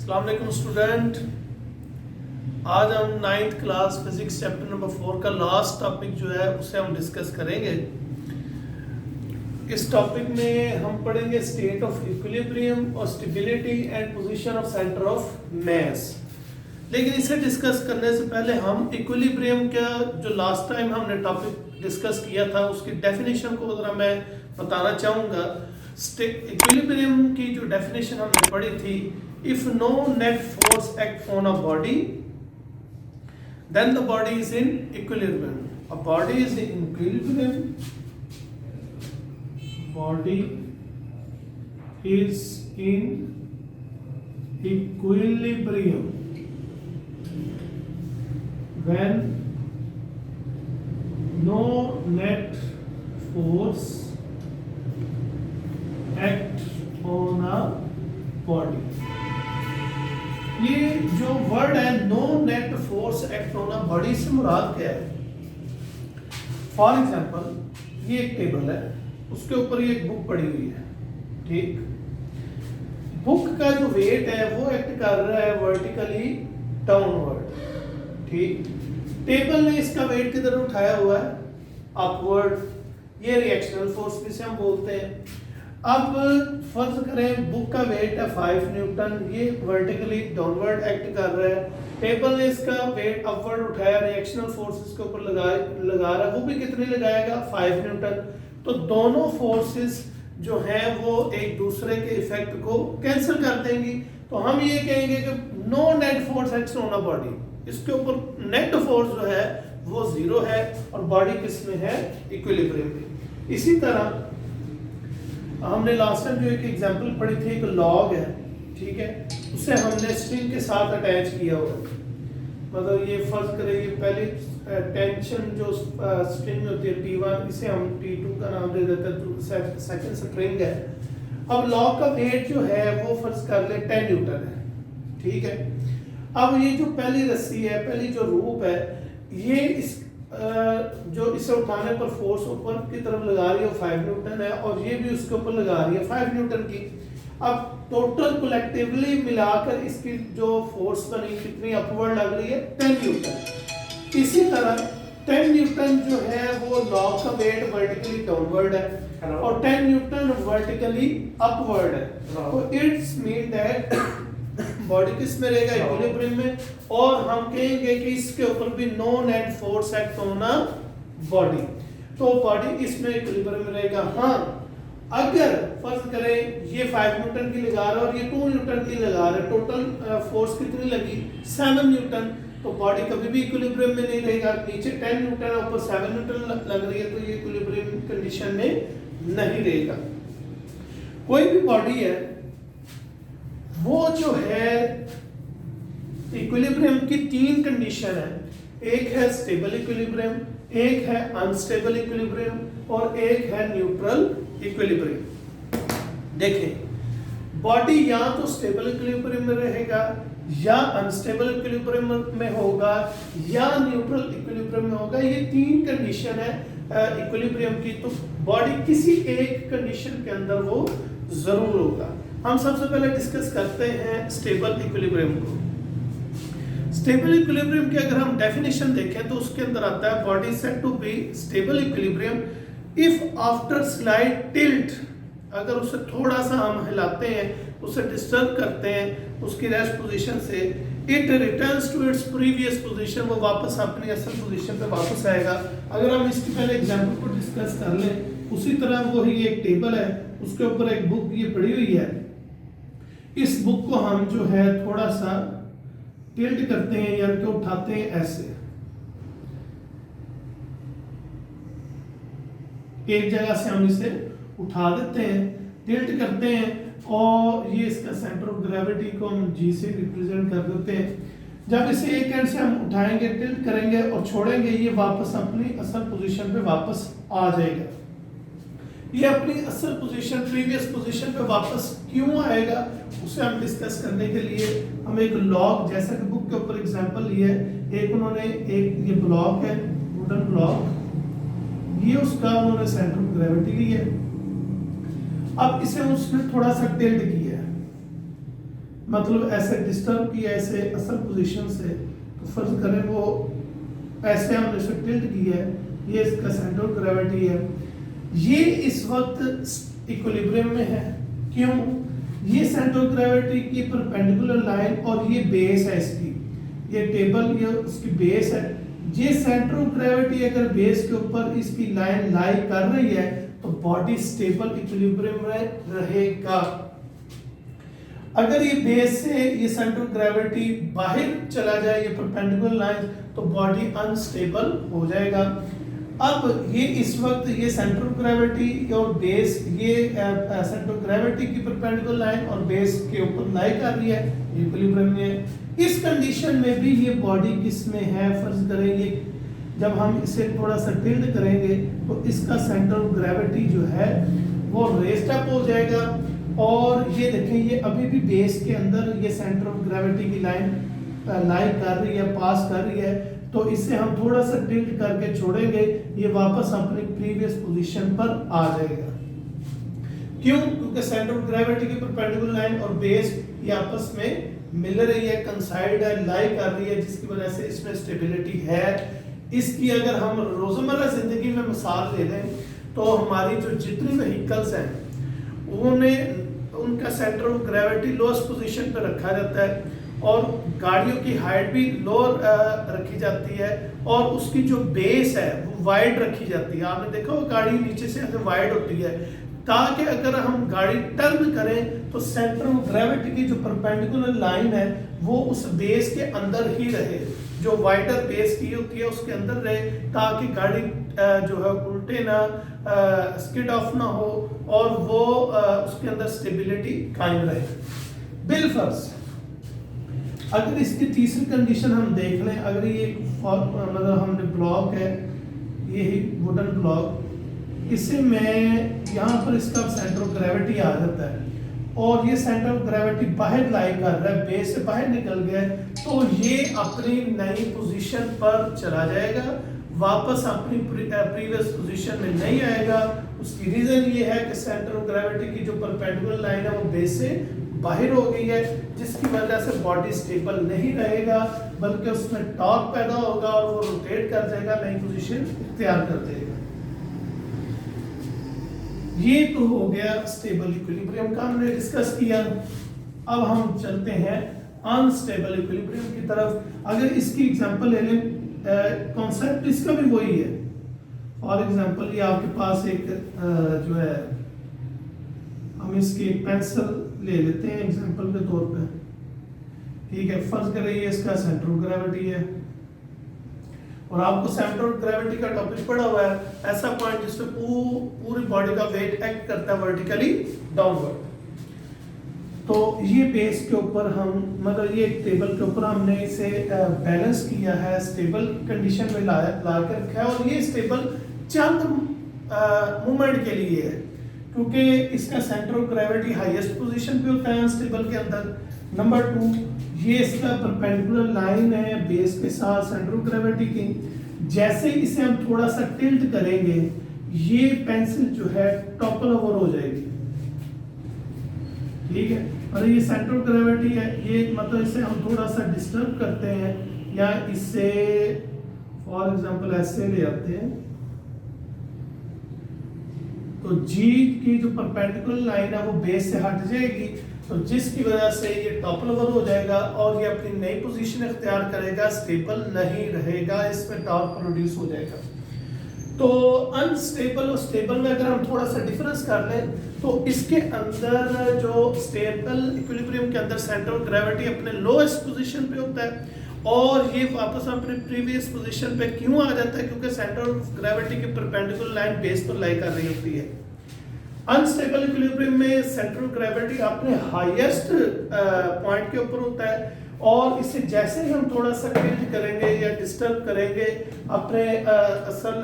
अस्सलाम वालेकुम स्टूडेंट। आज हम 9th class physics chapter number 4 का लास्ट टॉपिक जो है उसे हम डिस्कस करेंगे। इस टॉपिक में हम पढ़ेंगे स्टेट ऑफ इक्विलिब्रियम और stability and position of centre of mass. लेकिन इसे डिस्कस करने से पहले हम इक्विलिब्रियम का जो लास्ट टाइम हमने टॉपिक डिस्कस किया था उसकी डेफिनेशन को ज़रा मैं बताना चाहूँगा। इक्विलिब्रियम की जो डेफिनेशन हमने पढ़ी थी, if no net force acts on a body, then the body is in equilibrium. A body is in equilibrium. Body is in equilibrium when no net force acts on a body. ये जो word है no net force act on a body से मुराद क्या है? For example ये एक table है, उसके ऊपर ये एक बुक पड़ी हुई है। ठीक, बुक का जो वेट है वो एक्ट कर रहा है वर्टिकली डाउनवर्ड। ठीक, टेबल ने इसका वेट किधर उठाया हुआ है? अपवर्ड। ये रिएक्शनल फोर्स जिसे हम बोलते हैं। अब फर्ज करें बुक का वेट है 5 न्यूटन, ये वर्टिकली डाउनवर्ड एक्ट कर रहा है। टेबल ने इसका वेट अपवर्ड उठाया, रिएक्शनल फोर्स इसके ऊपर लगा रहा है, वो भी कितनी लगाएगा? 5 न्यूटन। तो दोनों फोर्सेस जो हैं वो एक दूसरे के इफेक्ट को कैंसिल कर देंगी। तो हम ये कहेंगे कि no net force acts on a body. इसके ऊपर नेट फोर्स जो है वो 0 है और बॉडी किस में है? इक्विलिब्रियम में। इसी तरह हमने लास्ट टाइम जो एक एग्जांपल पढ़ी थी, एक लॉग है, ठीक है, उसे हमने स्ट्रिंग के साथ अटैच किया हुआ है। मतलब ये फर्ज करें ये पहली टेंशन जो स्ट्रिंग होती है T1, इसे हम T2 का नाम दे देते हैं, सेकंड स्ट्रिंग है। अब लॉग का वेट जो है वो फर्ज कर ले 10 न्यूटन है। ठीक है, अब ये जो पहली रस्सी है, पहली जो रूप है, ये इस जो इसे उठाने पर फोर्स ऊपर की तरफ लगा रही है 5 न्यूटन है और ये भी उसके ऊपर लगा रही है 5 न्यूटन की। अब टोटल कलेक्टिवली मिलाकर इसकी जो फोर्स बनी कितनी अपवर्ड लग रही है? 10 न्यूटन। इसी तरह 10 न्यूटन जो है वो लॉग का वेट वर्टिकली डाउनवर्ड है और 10 न्यूटन वर्टिकली अपवर्ड है। तो इट्स मीन दैट बॉडी किस में रहेगा? इक्विलिब्रियम में। और हम कहेंगे कि इसके ऊपर भी no net force act on a body, तो बॉडी इसमें इक्विलिब्रियम में रहेगा। हाँ, अगर फर्ज करें ये 5 न्यूटन की लगा रहा है और ये 2 न्यूटन की लगा रहा है, टोटल फोर्स कितनी लगी? 7 न्यूटन। तो बॉडी कभी भी इक्विलिब्रियम में नहीं रहेगा। नीचे 10 न्यूटन है, ऊपर 7 न्यूटन लग रही है, तो ये इक्विलिब्रियम कंडीशन में नहीं रहेगा। कोई भी बॉडी है वो जो है इक्विलिब्रियम की 3 कंडीशन है। एक है स्टेबल इक्विलिब्रियम, एक है अनस्टेबल इक्विलिब्रियम और एक है न्यूट्रल इक्विलिब्रियम। देखें, बॉडी या तो स्टेबल इक्विलिब्रियम में रहेगा या अनस्टेबल इक्विलिब्रियम में होगा या न्यूट्रल इक्विलिब्रियम में होगा। ये 3 कंडीशन है इक्विलिब्रियम की। तो बॉडी किसी एक कंडीशन के अंदर वो जरूर होगा। हम सबसे पहले डिस्कस करते हैं स्टेबल इक्विलिब्रियम को। स्टेबल इक्विलिब्रियम की अगर हम डेफिनेशन देखें तो उसके अंदर आता है body said to be stable equilibrium if after slide tilt, अगर उसे थोड़ा सा हम हिलाते हैं, उसे डिस्टर्ब करते हैं उसकी रेस्ट पोजीशन से, it returns to its previous position, वो वापस अपनी असल पोजीशन पे वापस आएगा। अगर हम इसके पहले एग्जांपल को डिस्कस कर लें, उसी तरह वो ही एक टेबल है, उसके ऊपर एक बुक ये पड़ी हुई है। इस बुक को हम जो है थोड़ा सा टिल्ट करते हैं यानी कि उठाते हैं ऐसे, एक जगह से हम इसे उठा देते हैं, टिल्ट करते हैं और ये इसका सेंटर ऑफ ग्रेविटी को हम G से रिप्रेजेंट कर देते हैं। जब इसे एक एंड से हम उठाएंगे, टिल्ट करेंगे और छोड़ेंगे, ये वापस अपनी असल पोजीशन पे वापस आ जाएगा। ये अपनी असल पोजीशन प्रीवियस पोजीशन पे वापस क्यों आएगा उसे हम डिस्कस करने के लिए हम एक लॉग, जैसा कि बुक के ऊपर एग्जांपल लिए, एक उन्होंने एक ये ब्लॉक है, वुडन ब्लॉक, ये उसका उन्होंने सेंटर ऑफ ग्रेविटी ली है। अब इसे उसने थोड़ा सा टिल्ट किया है, मतलब ऐसे डिस्टर्ब किया ऐसे असल पोजीशन से, तो फर्ज करें वो ऐसे हमने इसे टिल्ट किया है, ये इसका सेंटर ऑफ ग्रेविटी है, ये इस वक्त इक्विलिब्रियम में है। क्यों? ये सेंटर ऑफ ग्रेविटी की परपेंडिकुलर लाइन और ये बेस है इसकी, ये टेबल ये उसकी बेस है। ये सेंटर ऑफ ग्रेविटी अगर बेस के ऊपर इसकी लाइन लाई कर रही है तो बॉडी स्टेबल इक्विलिब्रियम में रहेगा। अगर ये बेस से ये सेंटर ऑफ ग्रेविटी बाहर चला जाए, ये परपेंडिकुलर लाइन, तो बॉडी अनस्टेबल हो जाएगा। अब ये इस वक्त ये सेंटर ऑफ ग्रेविटी और बेस, ये सेंटर ऑफ ग्रेविटी की परपेंडिकुलर लाइन और बेस के ऊपर लाई कर रही है, इक्विलिब्रियम में है। इस कंडीशन में भी ये बॉडी किस में है, फर्ज करेंगे जब हम इसे थोड़ा सा टिल्ट करेंगे तो इसका सेंटर ऑफ ग्रेविटी जो है वो रेस्ट अप हो जाएगा, और ये देखें ये अभी भी बेस के अंदर ये सेंटर ऑफ ग्रेविटी की लाइन लाई कर रही है, पास कर रही है। तो इससे हम थोड़ा सा टिल्ट करके छोड़ेंगे, ये वापस अपनी प्रीवियस पोजीशन पर आ जाएगा। क्यों? क्योंकि सेंटर ऑफ ग्रेविटी की परपेंडिकुलर लाइन और बेस ये आपस में मिल रही है, कंसाइड है, लाई कर रही है, जिसकी वजह से इसमें स्टेबिलिटी है। इसकी अगर हम रोजमर्रा जिंदगी में मिसाल ले लें तो हमारी जो जितनी व्हीकल्स हैं उनका centre of gravity lowest position पर रखा जाता है, और गाड़ियों की हाइट भी लोअर रखी जाती है, और उसकी जो बेस है वो वाइड रखी जाती है। आपने देखा वो गाड़ी नीचे से ऐसे वाइड होती है, ताकि अगर हम गाड़ी टर्न करें तो सेंटर ऑफ ग्रेविटी की जो परपेंडिकुलर लाइन है वो उस बेस के अंदर ही रहे, जो वाइडर बेस की होती है उसके अंदर रहे, ताकि गाड़ी जो है उल्टे ना स्किड ऑफ ना हो, और वो उसके अंदर स्टेबिलिटी कायम रहे। बिलफर्ज अगर इसकी तीसरी कंडीशन हम देख लें, अगर ये मतलब हमने ब्लॉक है, ये वुडन ब्लॉक, इसे मैं यहाँ पर इसका सेंटर ऑफ ग्रेविटी आ जाता है और ये सेंटर ऑफ ग्रेविटी बाहर लाई कर रहा है, बेस से बाहर निकल गया है, तो ये अपनी नई पोजीशन पर चला जाएगा, वापस अपनी प्रीवियस पोजीशन में नहीं आएगा। उसकी रीजन ये है कि सेंटर ऑफ ग्रेविटी की जो परपेंडिकुलर लाइन है वो बेस से बाहर हो गई है, जिसकी वजह से बॉडी स्टेबल नहीं रहेगा, बल्कि उसमें टॉर्क पैदा होगा और वो रोटेट कर जाएगा, नई पोजीशन इख्तियार कर जाएगा। ये तो हो गया स्टेबल इक्विलिब्रियम का, हमने डिस्कस किया। अब हम चलते हैं अनस्टेबल इक्विलिब्रियम की तरफ। अगर इसकी एग्जांपल ले लें, कॉन्सेप्ट इसका भी वही है। फॉर एग्जांपल ये आपके पास एक जो है, हम इसकी एक पेंसिल ले लेते हैं एग्जांपल के तौर पे, ठीक है। फर्ज करें ये इसका सेंटर ऑफ ग्रेविटी है और आपको सेंटर ऑफ ग्रेविटी का टॉपिक पढ़ा हुआ है, ऐसा पॉइंट जिसपे पूरी बॉडी का वेट एक्ट करता है वर्टिकली डाउनवर्ड। तो ये बेस के ऊपर हम मतलब ये टेबल के ऊपर हमने इसे बैलेंस किया है, स्टेबल कंडीशन में ला के रखा है, और ये स्टेबल चंद मूवमेंट के लिए है, क्योंकि इसका centre of gravity highest position पे होता है अनस्टेबल के अंदर। नंबर 2, ये इसका परपेंडिकुलर लाइन है बेस के साथ सेंटर ऑफ ग्रेविटी की। जैसे इसे हम थोड़ा सा टिल्ट करेंगे, ये पेंसिल जो है टॉपल ओवर हो जाएगी, ठीक है। और ये सेंटर ऑफ ग्रेविटी है, ये मतलब इसे हम थोड़ा सा डिस्टर्ब करते हैं, या इससे फॉर एग्जांपल ऐसे ले आते हैं, तो जी की जो परपेंडिकुलर लाइन है वो बेस से हट जाएगी, तो जिसकी वजह से ये टॉपल ओवर हो जाएगा और ये अपनी नई पोजीशन इख्तियार करेगा, स्टेबल नहीं रहेगा, इसमें टॉर्क प्रोड्यूस हो जाएगा। तो अनस्टेबल और स्टेबल में अगर हम थोड़ा सा डिफरेंस कर लें, तो इसके अंदर जो स्टेबल इक्विलिब्रियम के अंदर सेंटर ऑफ ग्रेविटी अपने लोएस्ट पोजीशन पे होता है, और ये वापस अपने प्रीवियस पोजीशन पे क्यों आ जाता है, क्योंकि सेंटर ऑफ ग्रेविटी की परपेंडिकुलर लाइन बेस पर लाई कर रही होती है। अनस्टेबल इक्विलिब्रियम में सेंटर ऑफ ग्रेविटी अपने हाईएस्ट पॉइंट के ऊपर होता है, और इसे जैसे ही हम थोड़ा सा टिल्ट करेंगे या डिस्टर्ब करेंगे अपने असल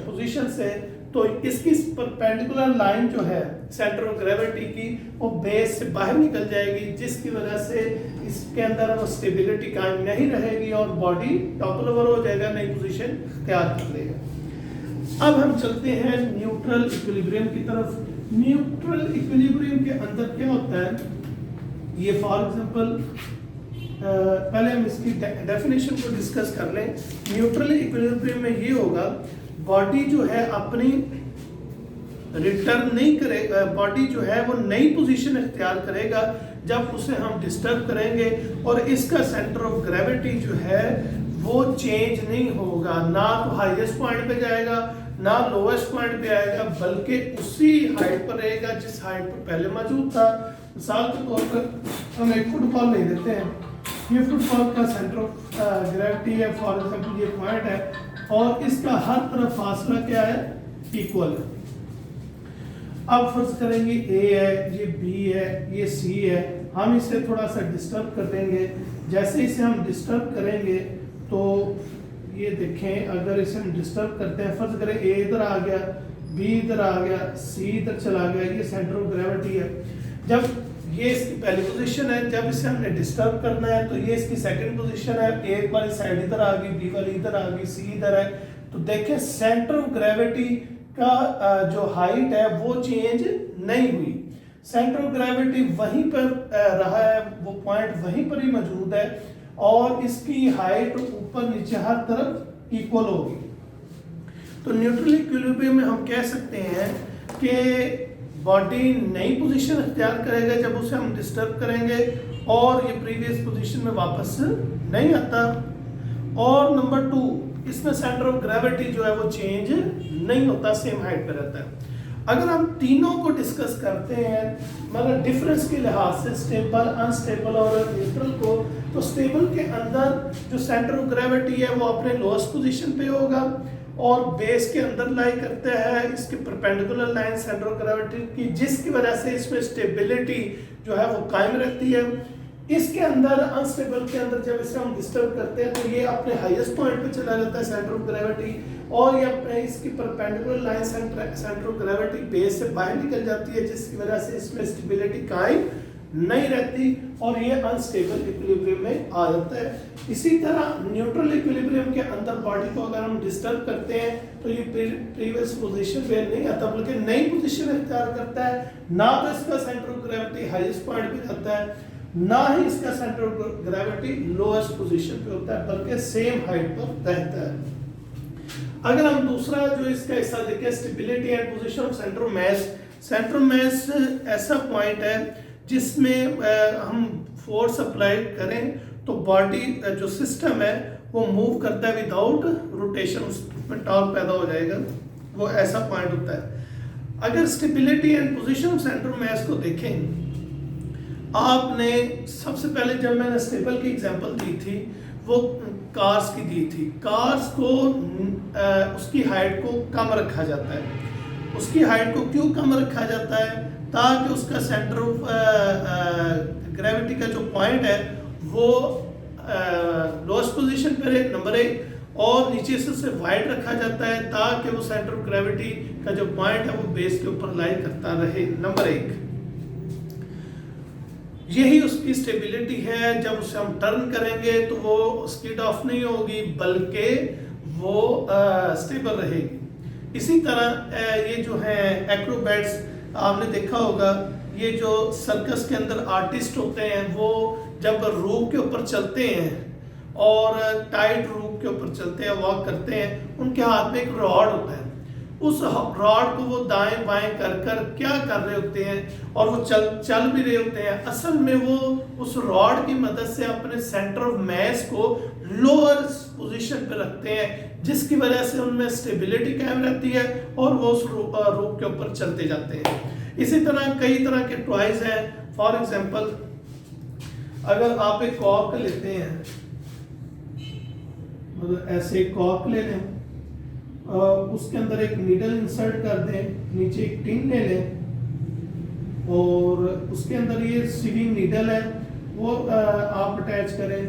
पोजीशन से, तो इसकी परपेंडिकुलर लाइन जो है सेंटर ऑफ ग्रेविटी की वो बेस से बाहर निकल जाएगी, जिसकी वजह से इसके अंदर वो स्टेबिलिटी कायम नहीं रहेगी और बॉडी टॉपल ओवर हो जाएगा, नई पोजीशन तैयार कर लेगा। अब हम चलते हैं न्यूट्रल इक्विलिब्रियम की तरफ। न्यूट्रल इक्विलिब्रियम के अंदर क्या होता है, ये फॉर एग्जांपल पहले हम इसकी डेफिनेशन को डिस्कस कर लें। न्यूट्रल इक्विलिब्रियम में ये होगा, बॉडी जो है अपनी रिटर्न नहीं करेगा, बॉडी जो है वो नई पोजीशन इख्तियार करेगा जब उसे हम डिस्टर्ब करेंगे, और इसका सेंटर ऑफ ग्रेविटी जो है वो चेंज नहीं होगा, ना तो हाईएस्ट पॉइंट पे जाएगा ना लोवेस्ट पॉइंट पे आएगा, बल्कि उसी हाइट पर रहेगा जिस हाइट पर पहले मौजूद था। मिसाल के तौर पर हम एक फुटबॉल ले लेते हैं, ये फुटबॉल का सेंटर ऑफ ग्रेविटी है, फॉर एग्जाम्पल ये पॉइंट है, और इसका हर तरफ फासला क्या है, इक्वल है। अब फर्ज करेंगे ए है, ये बी है, ये सी है, हम इसे थोड़ा सा डिस्टर्ब कर देंगे। जैसे इसे हम डिस्टर्ब करेंगे तो ये देखें, अगर इसे हम डिस्टर्ब करते हैं, फर्ज करें ए इधर आ गया, बी इधर आ गया, सी इधर चला गया, ये सेंटर ऑफ ग्रेविटी है। जब ये इसकी पहली पोजीशन है, जब इसे हमने डिस्टर्ब करना है तो ये इसकी सेकंड पोजीशन है, एक वाली साइड इधर आ गई, बी वाली इधर आ गई, सी इधर है, तो देखें सेंटर ऑफ ग्रेविटी का जो हाइट है वो चेंज नहीं हुई, सेंटर ऑफ ग्रेविटी वहीं पर रहा है, वो पॉइंट वहीं पर ही मौजूद है, और इसकी हाइट ऊपर नीचे हर तरफ इक्वल होगी। तो न्यूट्रल इक्विलिब्रियम में हम कह सकते हैं कि बॉडी नई पोजीशन इख्तियार करेगा जब उसे हम डिस्टर्ब करेंगे, और ये प्रीवियस पोजीशन में वापस नहीं आता। और नंबर 2, इसमें सेंटर ऑफ ग्रेविटी जो है वो चेंज नहीं होता, सेम हाइट पे रहता है। अगर हम तीनों को डिस्कस करते हैं मतलब डिफरेंस के लिहाज से, स्टेबल, अनस्टेबल और न्यूट्रल को, तो स्टेबल के अंदर जो सेंटर ऑफ ग्रेविटी है वो अपने लोएस्ट पोजीशन पे होगा और बेस के अंदर लाई करता है, इसके perpendicular line centre of gravity की, जिसकी वजह से इसमें स्टेबिलिटी जो है वो कायम रहती है। इसके अंदर अनस्टेबल के अंदर जब इसे हम डिस्टर्ब करते हैं तो ये अपने हाईएस्ट पॉइंट पे चला जाता है सेंटर ऑफ ग्रेविटी, और ये अपने इसकी perpendicular line centre of gravity base से बाहर निकल जाती है, जिसकी वजह से इसमें स्टेबिलिटी कायम नहीं रहती और ये अनस्टेबल इक्विलिब्रियम में आ जाता है। इसी तरह न्यूट्रल इक्विलिब्रियम के अंदर बॉडी को अगर हम डिस्टर्ब करते हैं तो ये प्रीवियस पोजीशन पे नहीं आता, बल्कि नई पोजीशन इख्तियार करता है। ना तो इसका centre of gravity highest point पे जाता है, ना ही इसका centre of gravity lowest position पे होता है, बल्कि सेम हाइट पर रहता है। अगर हम दूसरा जो इसका हिस्सा देखें, stability and position of centre of mass, centre of mass ऐसा पॉइंट है जिसमें हम फोर्स अप्लाई करें तो बॉडी जो सिस्टम है वो मूव करता है विदाउट रोटेशन, उसमें टॉर्क पैदा हो जाएगा, वो ऐसा पॉइंट होता है। अगर stability and position of centre of mass को देखें, आपने सबसे पहले जब मैंने स्टेबल की एग्जांपल दी थी वो कार्स की दी थी। कार्स को उसकी हाइट को कम रखा जाता है। उसकी हाइट को क्यों कम रखा जाता है? ताकि उसका सेंटर ऑफ ग्रेविटी का जो पॉइंट है वो लोएस्ट पोजीशन पर है, नंबर 1, और नीचे से उसे वाइड रखा जाता है ताकि वो सेंटर ऑफ ग्रेविटी का जो पॉइंट है वो बेस के ऊपर लाई करता रहे, नंबर 1। यही उसकी स्टेबिलिटी है। जब उसे हम टर्न करेंगे तो वो स्किड ऑफ नहीं होगी बल्कि वो स्टेबल रहेगी। इसी तरह ये जो है एक्रोबैट्स, आपने देखा होगा, ये जो सर्कस के अंदर आर्टिस्ट होते हैं वो जब रूप के ऊपर चलते हैं और टाइट रूप के ऊपर चलते हैं, वॉक करते हैं, उनके हाथ में एक रॉड होता है। उस रॉड को वो दाएं बाएं कर कर क्या कर रहे होते हैं और वो चल भी रहे होते हैं। असल में वो उस रॉड की मदद से अपने सेंटर ऑफ मास को लोअर पोजीशन पे रखते हैं, जिसकी वजह से उनमें स्टेबिलिटी कायम रहती है और वो उस रूप के ऊपर चलते जाते हैं। इसी तरह कई तरह के टॉयज हैं। फॉर एग्जांपल अगर आप एक कॉर्क लेते हैं, मतलब ऐसे कॉर्क ले लें, उसके अंदर एक नीडल इंसर्ट कर दें, नीचे एक टिन ले लें और उसके अंदर ये स्विंग नीडल है वो आप अटैच करें,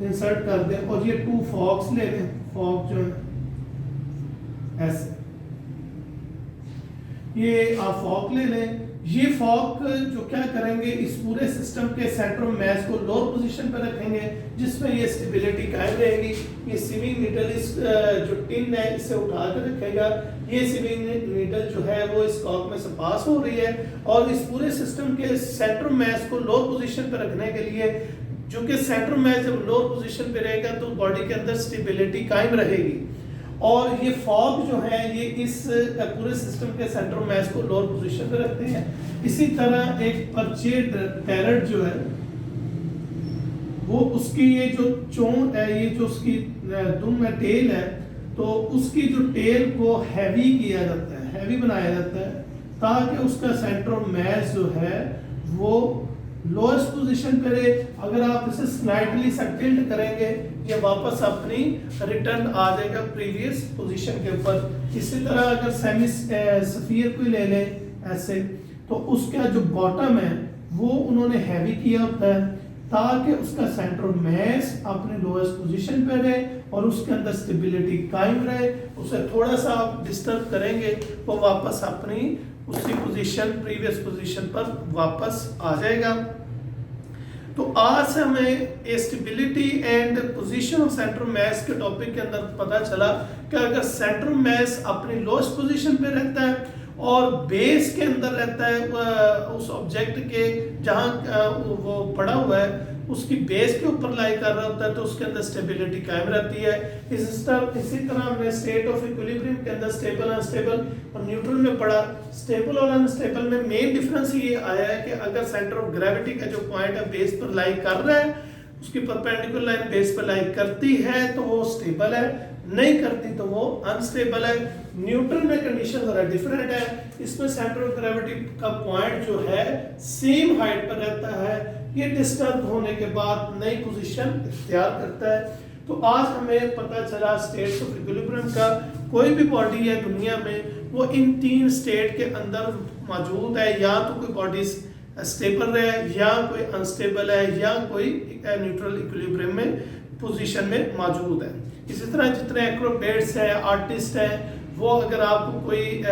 इंसर्ट कर दें, और ये 2 फॉक्स ले लें, फॉक जो है ऐसे, ये आप फॉक ले लें। ये फॉक जो क्या करेंगे, इस पूरे सिस्टम के सेंटर ऑफ मास को लोअर पोजीशन पर रखेंगे जिसमें ये स्टेबिलिटी कायम रहेगी। ये स्विंग नीडल इस जो टिन है इसे उठा कर रखेगा, ये सीविंग नीडल जो है वो इस कॉक में से पास हो रही है और इस पूरे सिस्टम के सेंटर मैस को लोअर पोजीशन पे रखने के लिए, जो कि सेंटर मैस जब लोअर पोजीशन पे रहेगा तो बॉडी के अंदर स्टेबिलिटी कायम रहेगी। और ये फॉग जो है ये इस पूरे सिस्टम के सेंटर मैस को लोअर पोजीशन पे रखते हैं। इसी तरह एक परचेड पैरट जो है वो उसकी ये जो चोंच है, ये जो उसकी दुम है, टेल है, तो उसकी जो टेल को हैवी किया जाता है, हैवी बनाया जाता है ताकि उसका सेंटर मैस जो है वो लोएस्ट पोजीशन पे रहे। अगर आप इसे स्लाइटली सा टिल्ट करेंगे ये वापस अपनी रिटर्न आ जाएगा प्रीवियस पोजीशन के ऊपर। इसी तरह अगर सेमी स्फीयर को ले लें ऐसे, तो उसका जो बॉटम है वो उन्होंने हैवी किया होता है ताकि उसका सेंटर मैस अपने लोएस्ट पोजीशन पे रहे और उसके अंदर स्टेबिलिटी कायम रहे। उसे थोड़ा सा आप डिस्टर्ब करेंगे वो वापस अपनी उसी पोजीशन, प्रीवियस पोजीशन पर वापस आ जाएगा। तो आज से हमें stability and position of centre mass के टॉपिक के अंदर पता चला कि अगर सेंटर मैस अपनी लोएस्ट पोजीशन पे रहता है और बेस के अंदर रहता है उस ऑब्जेक्ट के जहाँ वो पड़ा हुआ है उसकी बेस के ऊपर लाई कर रहा होता है तो उसके अंदर स्टेबिलिटी कायम रहती है। इसी तरह हमने स्टेट ऑफ इक्विलिब्रियम के अंदर स्टेबल, अनस्टेबल और न्यूट्रल में पढ़ा। स्टेबल और अनस्टेबल में मेन डिफरेंस ये आया है कि अगर सेंटर ऑफ ग्रेविटी का जो पॉइंट है बेस पर लाई कर रहा है, उसकी परपेंडिकुलर लाइन बेस पर लाई करती है तो वो स्टेबल है, नहीं करती तो वो अनस्टेबल है। न्यूट्रल में कंडीशन जरा डिफरेंट है, इसमें सेंटर ऑफ ग्रेविटी का पॉइंट जो है सेम हाइट पर रहता है, ये डिस्टर्ब होने के बाद नई पोजीशन इख्तियार करता है। तो आज हमें पता चला स्टेट्स ऑफ इक्विलिब्रियम का कोई भी बॉडी है दुनिया में वो इन तीन स्टेट के अंदर मौजूद है, या तो कोई बॉडी स्टेबल है या कोई अनस्टेबल है या कोई न्यूट्रल इक्विलिब्रियम में पोजीशन में मौजूद है। इसी तरह जितने एक्रोबेट्स हैं, आर्टिस्ट हैं, वो अगर आपको कोई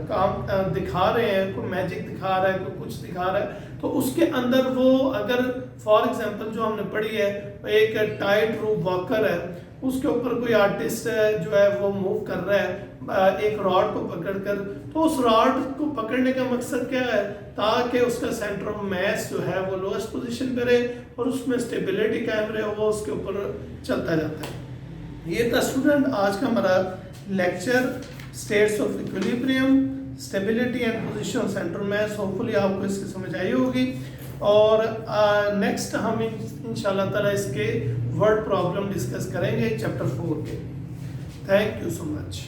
काम दिखा रहे हैं, कोई मैजिक दिखा रहा है, कोई कुछ दिखा रहा है, तो उसके अंदर वो अगर फॉर एग्जांपल जो हमने पढ़ी है एक टाइट रूप वॉकर है, उसके ऊपर कोई आर्टिस्ट जो है वो मूव कर रहा है एक रॉड को पकड़कर, तो उस रॉड को पकड़ने का मकसद क्या है ताकि उसका सेंटर ऑफ मैस जो है वो लोएस्ट पोजीशन पे रहे और उसमें स्टेबिलिटी कायम रहे, वो उसके ऊपर चलता जाता है। ये था स्टूडेंट आज का हमारा lecture states of equilibrium, stability and position of centre mass. Hopefully आपको इसकी समझ आई होगी और नेक्स्ट हम इंशाल्लाह ताला इसके वर्ड प्रॉब्लम डिस्कस करेंगे चैप्टर 4 के। Thank you so much.